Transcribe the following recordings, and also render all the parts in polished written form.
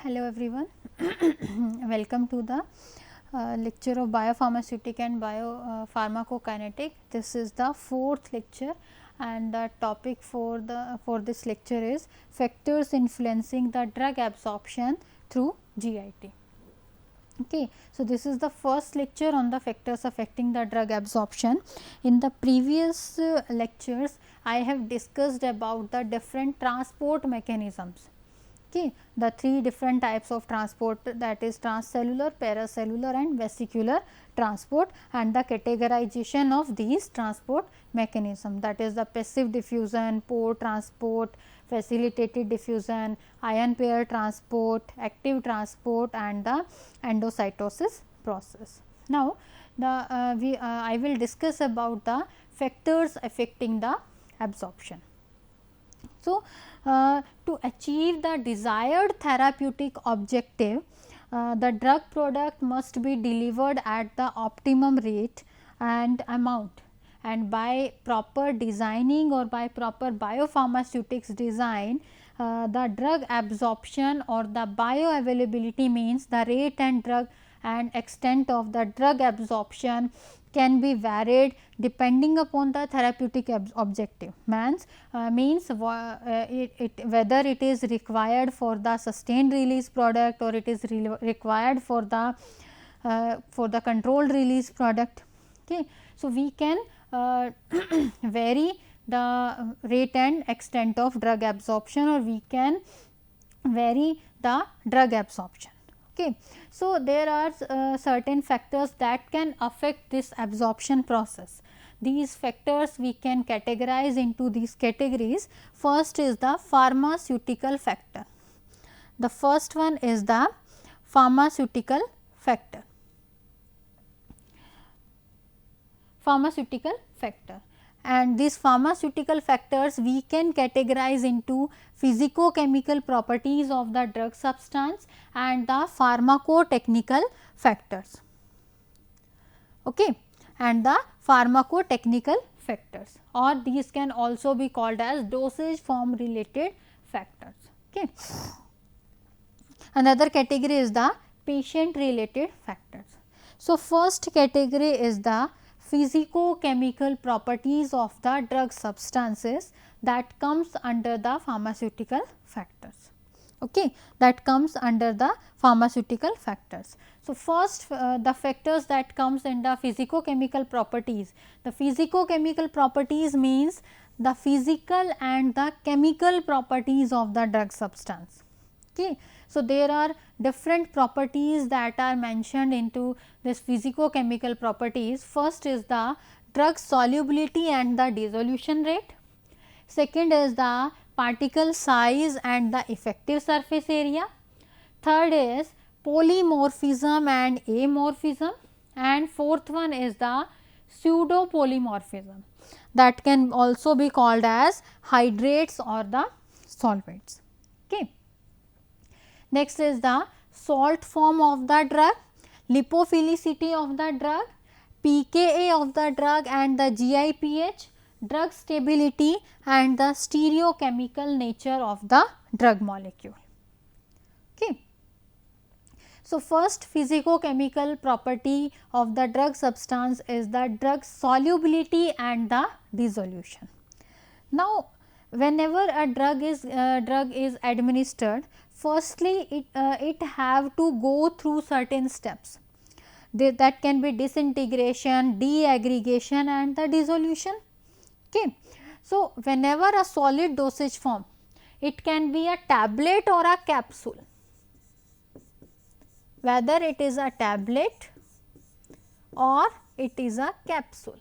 Hello everyone, welcome to the lecture of biopharmaceutics and biopharmacokinetic. This is the fourth lecture and the topic for this lecture is factors influencing the drug absorption through GIT. Okay. So, this is the first lecture on the factors affecting the drug absorption. In the previous lectures, I have discussed about the different transport mechanisms. Okay. The three different types of transport, that is transcellular, paracellular and vesicular transport, and the categorization of these transport mechanism, that is the passive diffusion, pore transport, facilitated diffusion, ion pair transport, active transport and the endocytosis process. Now, I will discuss about the factors affecting the absorption. So, to achieve the desired therapeutic objective, the drug product must be delivered at the optimum rate and amount, and by proper designing or by proper biopharmaceutics design, the drug absorption or the bioavailability means the rate and drug and extent of the drug absorption can be varied depending upon the therapeutic objective. Means whether it is required for the sustained release product or it is required for the controlled release product. Okay. So, we can vary the rate and extent of drug absorption, or we can vary the drug absorption. Okay. So, there are certain factors that can affect this absorption process. These factors we can categorize into these categories. First is the pharmaceutical factor. The first one is the pharmaceutical factor. Pharmaceutical factor. And these pharmaceutical factors we can categorize into physicochemical properties of the drug substance and the pharmacotechnical factors. Okay. And the pharmacotechnical factors, or these can also be called as dosage form related factors. Okay. Another category is the patient related factors. So, first category is the physicochemical properties of the drug substances that comes under the pharmaceutical factors. Okay, that comes under the pharmaceutical factors. So, first the factors that comes in the physicochemical properties. The physicochemical properties means the physical and the chemical properties of the drug substance. Okay. So, there are different properties that are mentioned into this physicochemical properties. First is the drug solubility and the dissolution rate. Second is the particle size and the effective surface area. Third is polymorphism and amorphism, and fourth one is the pseudo polymorphism, that can also be called as hydrates or the solvents. Okay. Next is the salt form of the drug, lipophilicity of the drug, pKa of the drug and the GIPH, drug stability and the stereochemical nature of the drug molecule. Okay. So, first physicochemical property of the drug substance is the drug solubility and the dissolution. Now, whenever a drug is administered, firstly it have to go through certain steps. That can be disintegration, deaggregation and the dissolution. Okay. So, whenever a solid dosage form, it can be a tablet or a capsule. Whether it is a tablet or it is a capsule,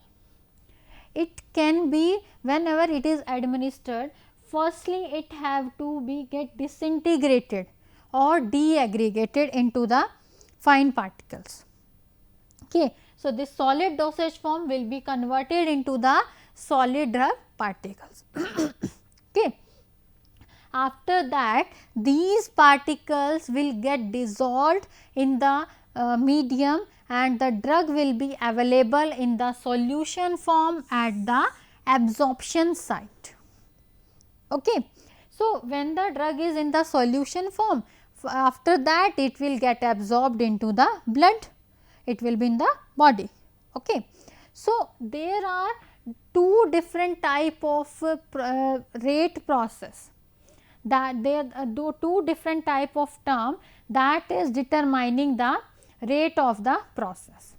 it can be, whenever it is administered, firstly it have to be get disintegrated or deaggregated into the fine particles. Okay. So, this solid dosage form will be converted into the solid drug particles. Okay. After that, these particles will get dissolved in the medium and the drug will be available in the solution form at the absorption site. Okay. So, when the drug is in the solution form, after that it will get absorbed into the blood, it will be in the body. Okay. So, there are two different type of rate process, that there are two different type of term that is determining the rate of the process.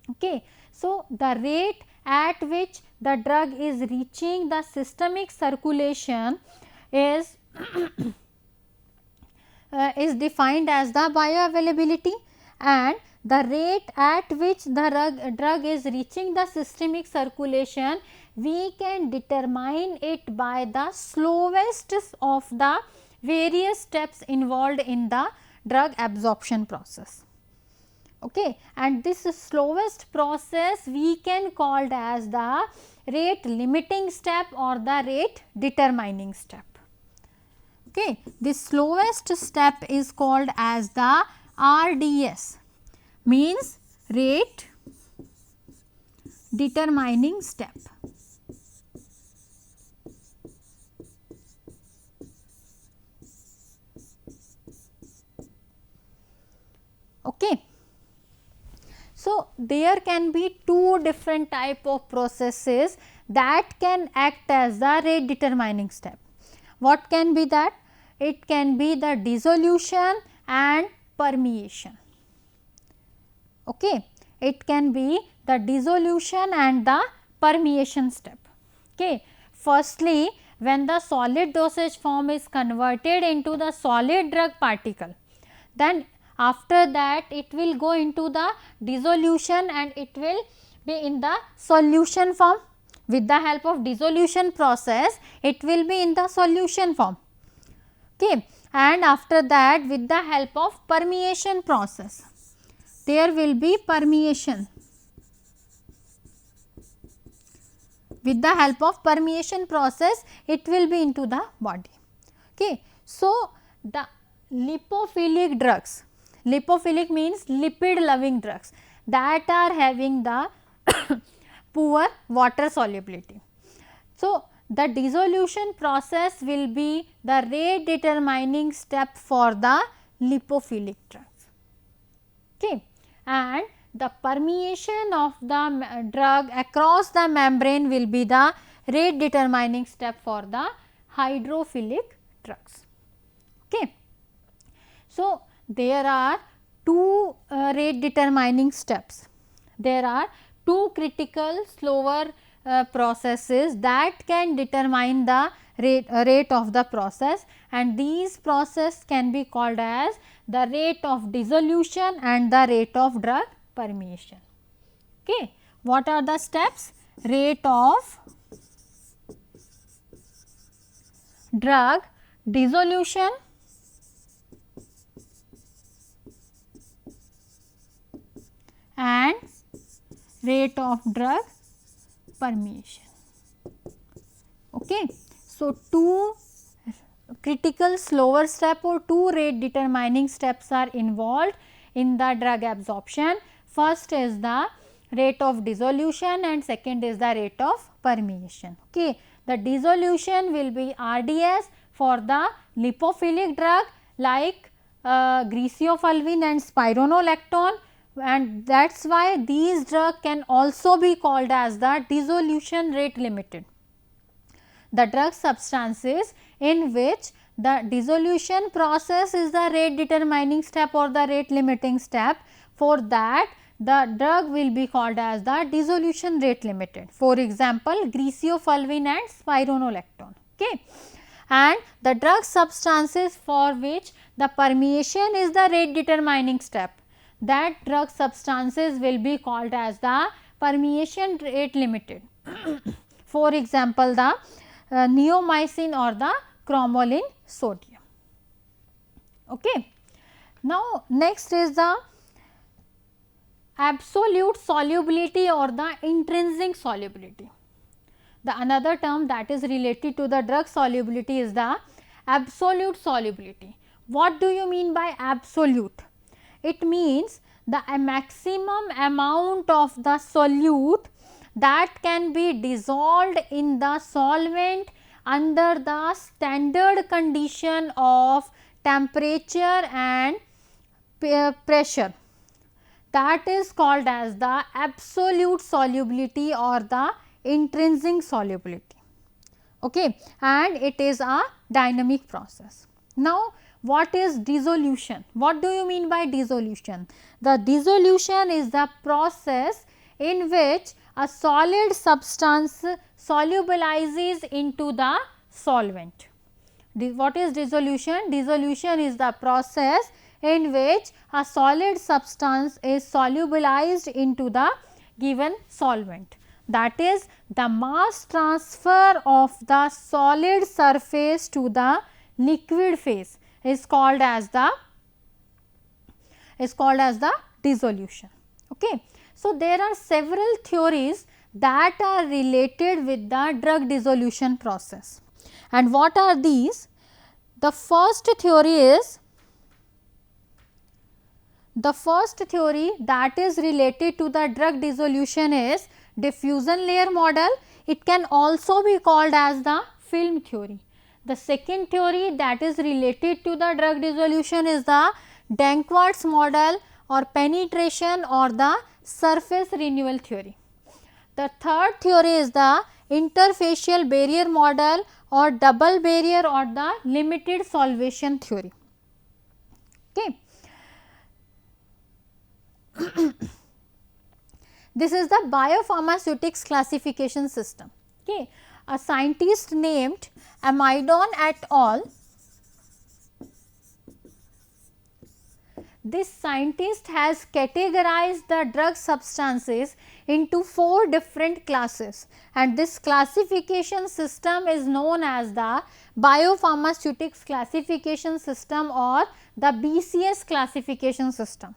Okay. So, the rate at which the drug is reaching the systemic circulation is is defined as the bioavailability, and the rate at which the drug is reaching the systemic circulation, we can determine it by the slowest of the various steps involved in the drug absorption process. Okay. And this slowest process we can call as the rate limiting step or the rate determining step. Okay. The slowest step is called as the RDS, means rate determining step. Okay. So, there can be two different type of processes that can act as the rate determining step. What can be that? It can be the dissolution and permeation. Okay. It can be the dissolution and the permeation step. Okay. Firstly, when the solid dosage form is converted into the solid drug particle, then after that it will go into the dissolution and it will be in the solution form. With the help of dissolution process, it will be in the solution form. Okay. And after that, with the help of permeation process, there will be permeation. With the help of permeation process, it will be into the body. Okay. So, the lipophilic drugs, lipophilic means lipid loving drugs, that are having the poor water solubility. So, the dissolution process will be the rate determining step for the lipophilic drugs. Okay. And the permeation of the drug across the membrane will be the rate determining step for the hydrophilic drugs. Okay. So, there are two rate determining steps. There are two critical slower processes that can determine the rate of the process, and these process can be called as the rate of dissolution and the rate of drug permeation. Okay. What are the steps? Rate of drug dissolution and rate of drug permeation. Okay. So, two critical slower step or two rate determining steps are involved in the drug absorption. First is the rate of dissolution and second is the rate of permeation. Okay. The dissolution will be RDS for the lipophilic drug like griseofulvin and spironolactone, and that is why these drugs can also be called as the dissolution rate limited. The drug substances in which the dissolution process is the rate determining step or the rate limiting step, for that the drug will be called as the dissolution rate limited. For example, griseofulvin and spironolactone. Okay. And the drug substances for which the permeation is the rate determining step, that drug substances will be called as the permeation rate limited. For example, the neomycin or the cromolyn sodium. Okay. Now, next is the absolute solubility or the intrinsic solubility. The another term that is related to the drug solubility is the absolute solubility. What do you mean by absolute? It means the maximum amount of the solute that can be dissolved in the solvent under the standard condition of temperature and pressure, that is called as the absolute solubility or the intrinsic solubility, okay, and it is a dynamic process. Now, what is dissolution? What do you mean by dissolution? The dissolution is the process in which a solid substance solubilizes into the solvent. What is dissolution? Dissolution is the process in which a solid substance is solubilized into the given solvent. That is, the mass transfer of the solid surface to the liquid phase is called as the dissolution. Okay. So, there are several theories that are related with the drug dissolution process. And what are these? The first theory that is related to the drug dissolution is diffusion layer model. It can also be called as the film theory. The second theory that is related to the drug dissolution is the Danckwerts model or penetration or the surface renewal theory. The third theory is the interfacial barrier model or double barrier or the limited solvation theory. Okay. This is the biopharmaceutics classification system. Okay. A scientist named Amidon et al. This scientist has categorized the drug substances into 4 different classes, and this classification system is known as the biopharmaceutics classification system or the BCS classification system.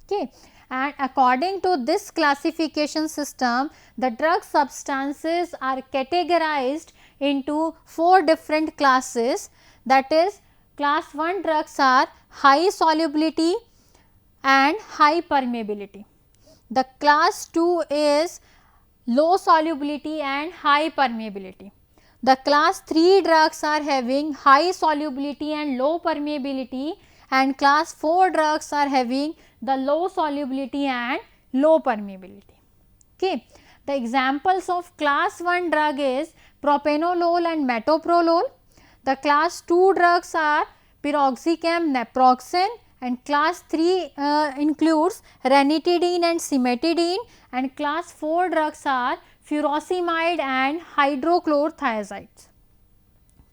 Okay. And according to this classification system, the drug substances are categorized into 4 different classes, that is, class 1 drugs are high solubility and high permeability. The class 2 is low solubility and high permeability. The class 3 drugs are having high solubility and low permeability, and class 4 drugs are having the low solubility and low permeability. Okay. The examples of class 1 drug is propranolol and metoprolol. The class 2 drugs are piroxicam, naproxen, and class 3 includes ranitidine and cimetidine, and class 4 drugs are furosemide and hydrochlorothiazides.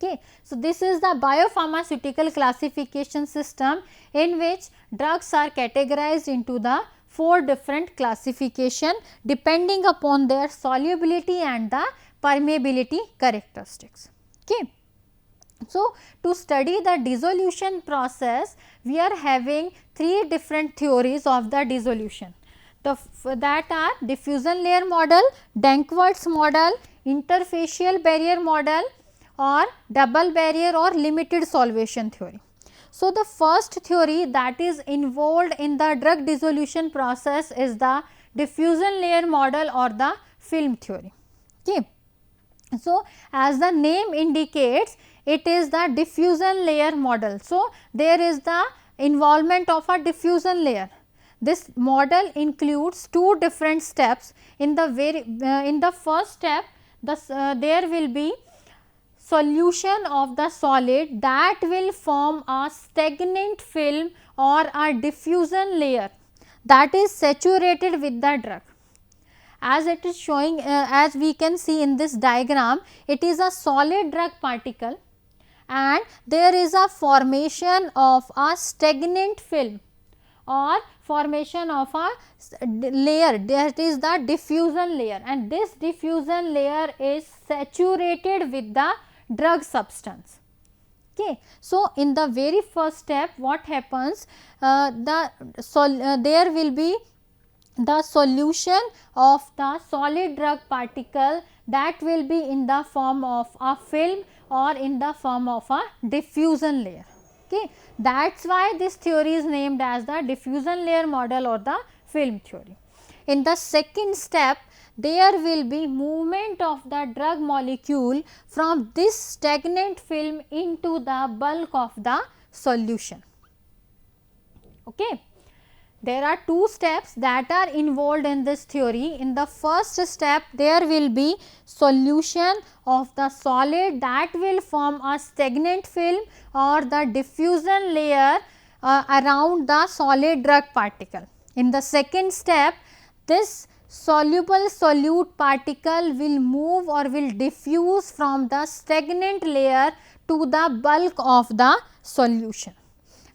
Okay. So, this is the biopharmaceutical classification system in which drugs are categorized into the 4 different classification depending upon their solubility and the permeability characteristics. Okay. So, to study the dissolution process, we are having 3 different theories of the dissolution. That are diffusion layer model, Danckwerts model, interfacial barrier model or double barrier or limited solvation theory. So, the first theory that is involved in the drug dissolution process is the diffusion layer model or the film theory. Okay. So, as the name indicates, it is the diffusion layer model. So, there is the involvement of a diffusion layer. This model includes 2 different steps. In the first step, there will be solution of the solid that will form a stagnant film or a diffusion layer that is saturated with the drug. As it is showing, as we can see in this diagram, it is a solid drug particle and there is a formation of a stagnant film or formation of a layer, that is the diffusion layer, and this diffusion layer is saturated with the drug substance. Okay. So, in the very first step, what happens, there will be the solution of the solid drug particle that will be in the form of a film or in the form of a diffusion layer. Okay. That is why this theory is named as the diffusion layer model or the film theory. In the second step, there will be movement of the drug molecule from this stagnant film into the bulk of the solution. Okay. There are two steps that are involved in this theory. In the first step, there will be solution of the solid that will form a stagnant film or the diffusion layer around the solid drug particle. In the second step, this soluble solute particle will move or will diffuse from the stagnant layer to the bulk of the solution.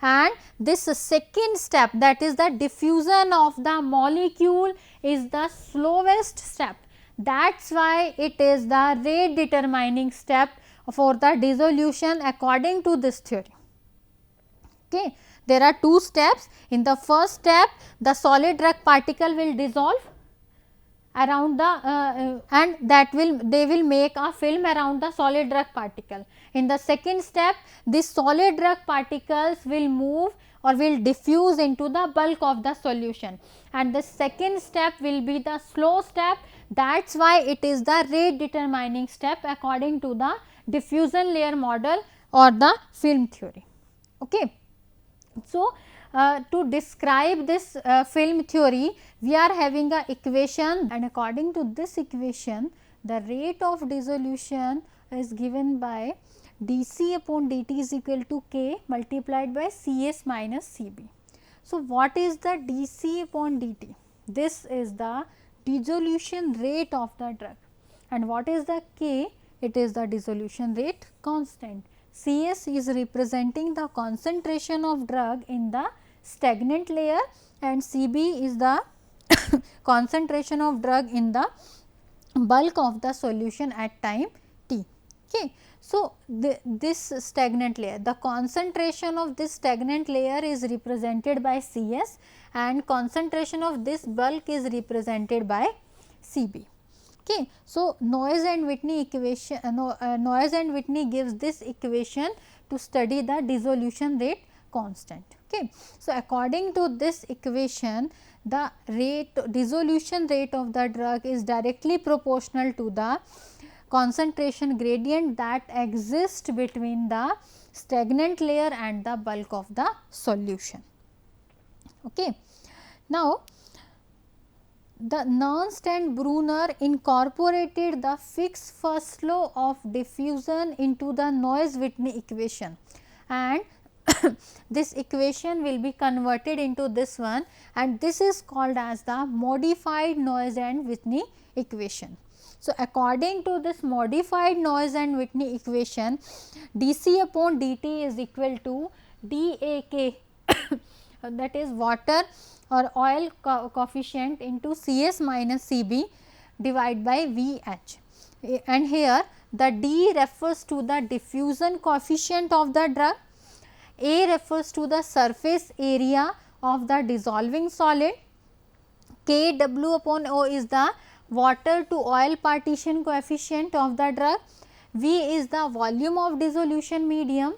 And this second step, that is the diffusion of the molecule, is the slowest step. That is why it is the rate determining step for the dissolution according to this theory. Okay. There are two steps. In the first step, the solid drug particle will dissolve around the and they will make a film around the solid drug particle. In the second step, this solid drug particles will move or will diffuse into the bulk of the solution, and the second step will be the slow step. That is why it is the rate determining step according to the diffusion layer model or the film theory. Okay. So, to describe this film theory, we are having a equation, and according to this equation, the rate of dissolution is given by dC upon dt is equal to K multiplied by Cs minus Cb. So, what is the dC upon dt? This is the dissolution rate of the drug, and what is the K? It is the dissolution rate constant. Cs is representing the concentration of drug in the stagnant layer, and Cb is the concentration of drug in the bulk of the solution at time t. Okay. So, this stagnant layer, the concentration of this stagnant layer is represented by Cs, and concentration of this bulk is represented by Cb. Okay. So, Noyes and Whitney equation, Noyes and Whitney gives this equation to study the dissolution rate constant. Okay. So, according to this equation, the dissolution rate of the drug is directly proportional to the concentration gradient that exists between the stagnant layer and the bulk of the solution. Okay. Now, the Nernst and Brunner incorporated the fixed first law of diffusion into the Noyes-Whitney equation, and this equation will be converted into this one, and this is called as the modified Noyes and Whitney equation. So, according to this modified Noyes and Whitney equation, dC upon dt is equal to dAk that is water or oil coefficient into Cs minus Cb divided by Vh, and here the D refers to the diffusion coefficient of the drug, A refers to the surface area of the dissolving solid, Kw upon O is the water to oil partition coefficient of the drug, V is the volume of dissolution medium,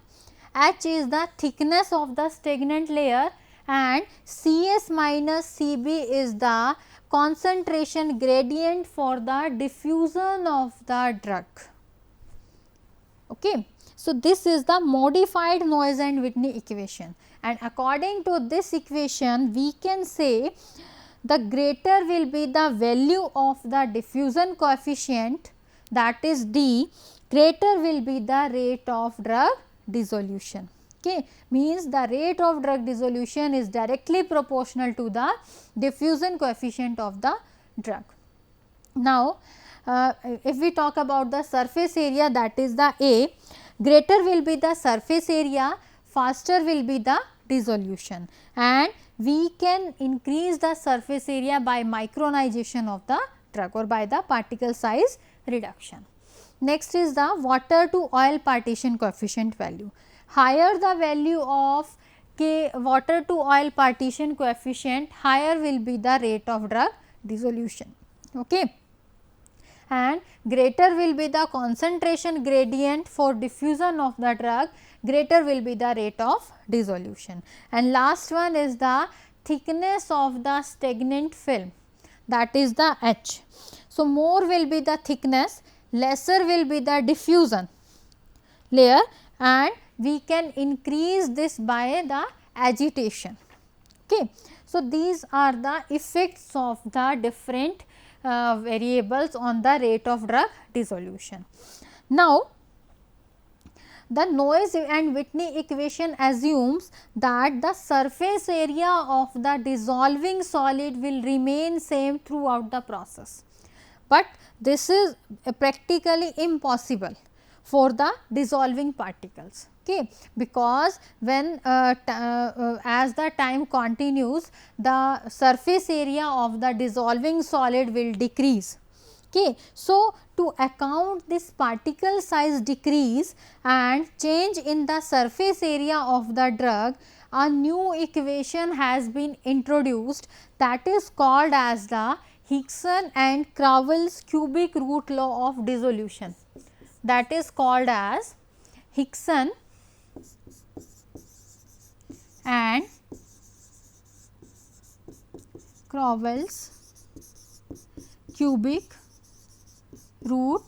H is the thickness of the stagnant layer, and Cs minus Cb is the concentration gradient for the diffusion of the drug. Okay. So, this is the modified Noyes and Whitney equation, and according to this equation we can say the greater will be the value of the diffusion coefficient, that is D, greater will be the rate of drug dissolution. Okay. Means the rate of drug dissolution is directly proportional to the diffusion coefficient of the drug. Now, if we talk about the surface area, that is the A, greater will be the surface area, faster will be the dissolution, and we can increase the surface area by micronization of the drug or by the particle size reduction. Next is the water to oil partition coefficient value. Higher the value of K water to oil partition coefficient, higher will be the rate of drug dissolution. Okay. And greater will be the concentration gradient for diffusion of the drug, greater will be the rate of dissolution. And last one is the thickness of the stagnant film, that is the H. So, more will be the thickness, lesser will be the diffusion layer, and we can increase this by the agitation. Okay. So, these are the effects of the different variables on the rate of drug dissolution. Now, the Noyes and Whitney equation assumes that the surface area of the dissolving solid will remain same throughout the process, but this is practically impossible for the dissolving particles. Okay, because when as the time continues, the surface area of the dissolving solid will decrease. Okay. So, to account this particle size decrease and change in the surface area of the drug, a new equation has been introduced, that is called as the Hickson and Crowell's cubic root law of dissolution, that is called as Hickson and Crowell's cubic root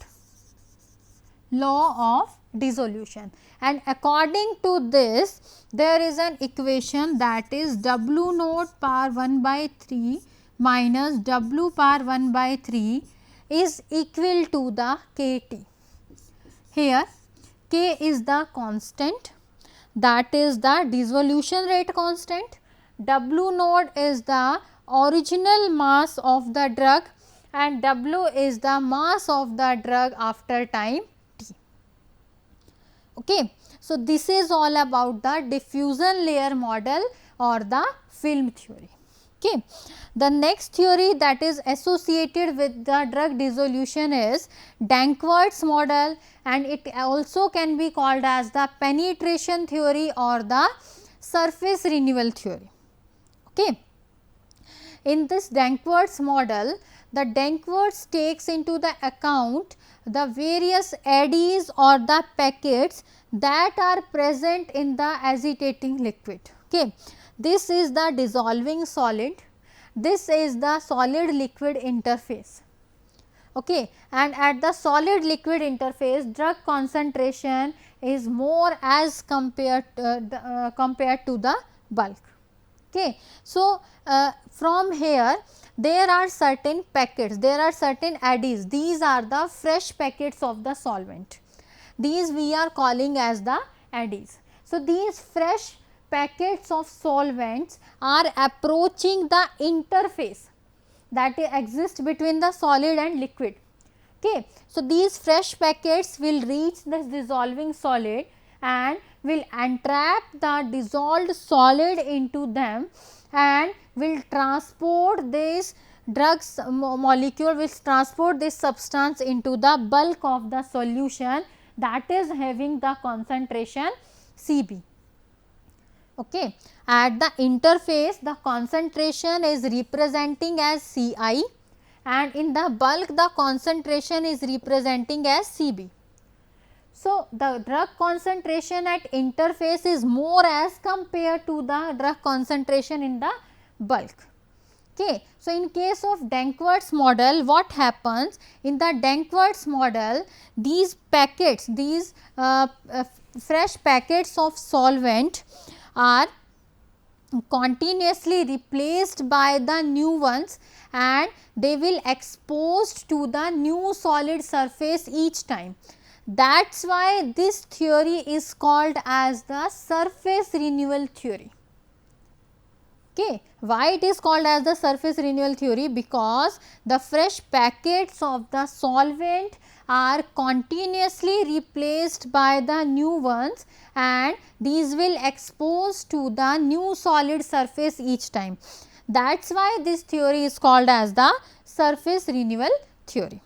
law of dissolution. And according to this, there is an equation, that is W naught power 1 by 3 minus W power 1 by 3 is equal to the Kt. Here K is the constant, that is the dissolution rate constant, W naught is the original mass of the drug, and W is the mass of the drug after time t. Okay. So, this is all about the diffusion layer model or the film theory. Okay. The next theory that is associated with the drug dissolution is Danckwerts model, and it also can be called as the penetration theory or the surface renewal theory. Okay. In this Danckwerts model, the Danckwerts takes into the account the various eddies or the packets that are present in the agitating liquid. Okay. This is the dissolving solid, this is the solid liquid interface. Okay. And at the solid liquid interface, drug concentration is more as compared to the bulk. Okay. So, from here there are certain packets, there are certain eddies, these are the fresh packets of the solvent, these we are calling as the eddies. So, these fresh packets of solvents are approaching the interface that exists between the solid and liquid. Okay. So, these fresh packets will reach this dissolving solid and will entrap the dissolved solid into them and will transport this drugs molecule, will transport this substance into the bulk of the solution, that is having the concentration Cb. Okay. At the interface, the concentration is representing as Ci, and in the bulk the concentration is representing as Cb. So, the drug concentration at interface is more as compared to the drug concentration in the bulk. Okay. So, in case of Danckwerts model, what happens in the Danckwerts model, these packets, these fresh packets of solvent are continuously replaced by the new ones and they will exposed to the new solid surface each time. That is why this theory is called as the surface renewal theory. Okay. Why it is called as the surface renewal theory? Because the fresh packets of the solvent are continuously replaced by the new ones and these will expose to the new solid surface each time. That is why this theory is called as the surface renewal theory.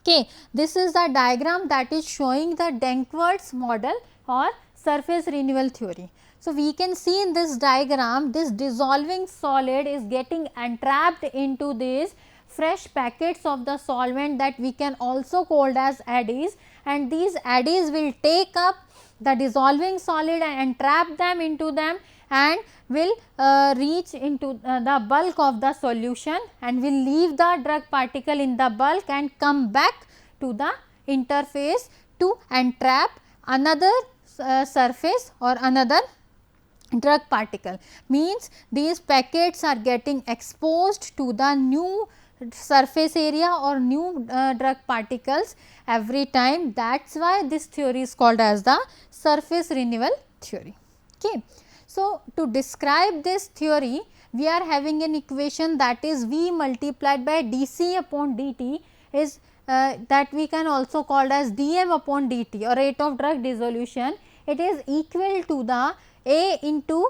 Okay. This is the diagram that is showing the Danckwerts model or surface renewal theory. So, we can see in this diagram, this dissolving solid is getting entrapped into these fresh packets of the solvent that we can also called as eddies, and these eddies will take up the dissolving solid and entrap them into them and will reach into the bulk of the solution and will leave the drug particle in the bulk and come back to the interface to entrap another surface or another drug particle, means these packets are getting exposed to the new surface area or new drug particles every time. That is why this theory is called as the surface renewal theory. Okay. So, to describe this theory, we are having an equation, that is V multiplied by dC upon dt is that we can also called as dm upon dt, or rate of drug dissolution. It is equal to the A into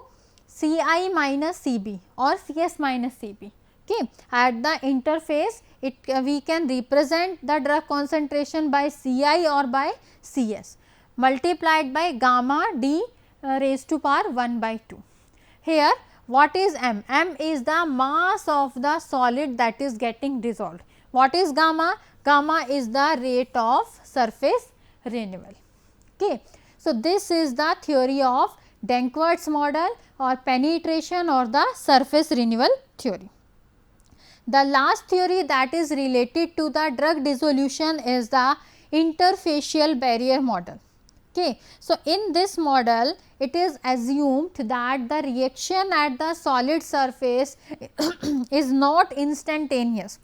Ci minus Cb or Cs minus Cb. Okay. At the interface, it we can represent the drug concentration by Ci or by Cs multiplied by gamma d raised to power 1 by 2. Here what is m? M is the mass of the solid that is getting dissolved. What is gamma? Gamma is the rate of surface renewal. Okay. So, this is the theory of Danckwerts model or penetration or the surface renewal theory. The last theory that is related to the drug dissolution is the interfacial barrier model. Okay. So, in this model it is assumed that the reaction at the solid surface is not instantaneous,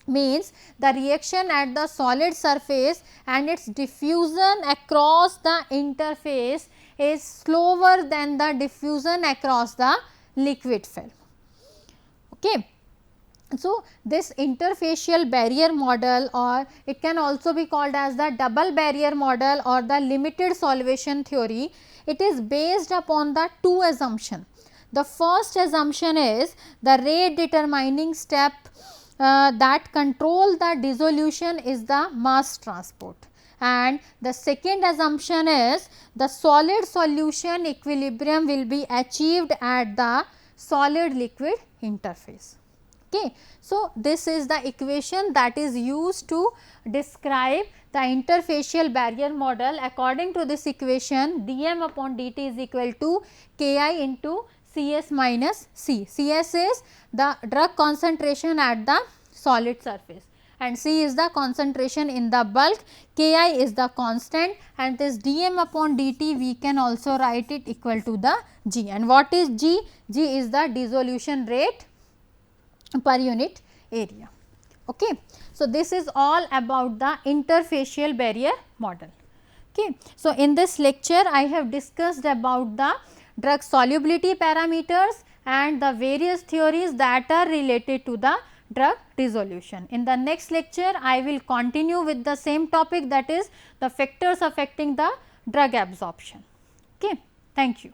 means the reaction at the solid surface and its diffusion across the interface is slower than the diffusion across the liquid film. Okay. So, this interfacial barrier model, or it can also be called as the double barrier model or the limited solvation theory, it is based upon the two assumptions. The first assumption is the rate determining step that control the dissolution is the mass transport, and the second assumption is the solid solution equilibrium will be achieved at the solid liquid interface. Okay. So, this is the equation that is used to describe the interfacial barrier model. According to this equation, dm upon dt is equal to Ki into Cs minus C. Cs is the drug concentration at the solid surface and C is the concentration in the bulk, Ki is the constant, and this dm upon dt we can also write it equal to the G. And what is G? G is the dissolution rate per unit area. Okay. So, this is all about the interfacial barrier model. Okay. So, in this lecture I have discussed about the drug solubility parameters and the various theories that are related to the drug dissolution. In the next lecture I will continue with the same topic, that is the factors affecting the drug absorption. Okay. Thank you.